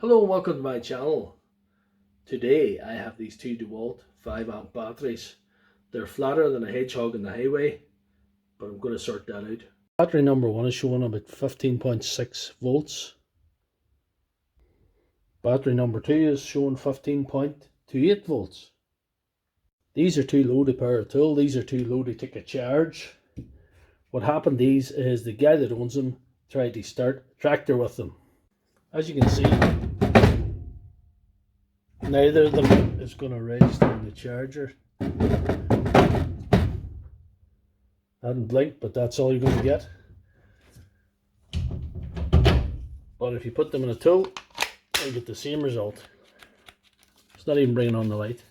Hello and welcome to my channel. Today I have these two Dewalt 5 amp batteries. They're flatter than a hedgehog in the highway, but I'm going to sort that out. Battery number 1 is showing about 15.6 volts. Battery number 2 is showing 15.28 volts. These are too low to power a tool, these are too low to take a charge. What happened these is the guy that owns them tried to start a tractor with them. As you can see, neither of them is going to register in the charger. I hadn't blinked, but that's all you're going to get. But if you put them in a tool, you get the same result. It's not even bringing on the light.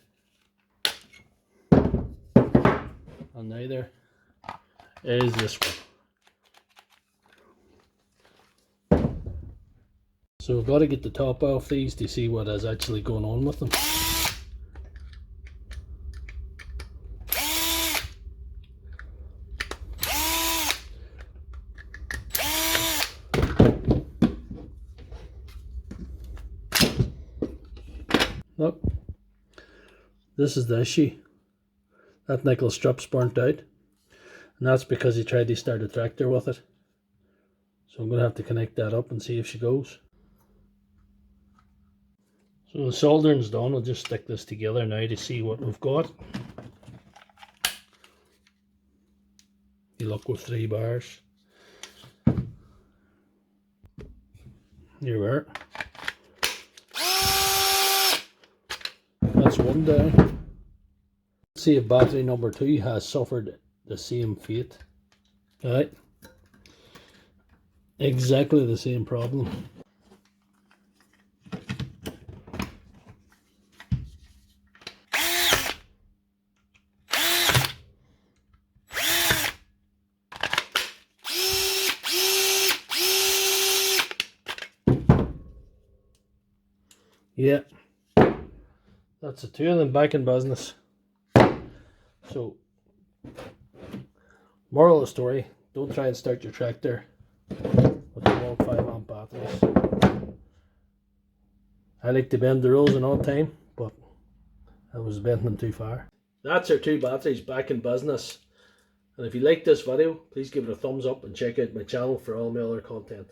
And neither is this one. So we've got to get the top off these to see what is actually going on with them. Look, this is the issue. That nickel strip's burnt out, and that's because he tried to start a tractor with it. So I'm going to have to connect that up and see if she goes. So the soldering's done. I'll just stick this together now to see what we've got. You look with 3 bars. Here we are. That's one down. Let's see if battery number 2 has suffered the same fate. Right. Exactly the same problem. Yeah, that's the 2 of them back in business. So, moral of the story, don't try and start your tractor with the Dewalt 5 amp batteries. I like to bend the rules in all time, but I was bending them too far. That's our 2 batteries back in business. And if you like this video, please give it a thumbs up and check out my channel for all my other content.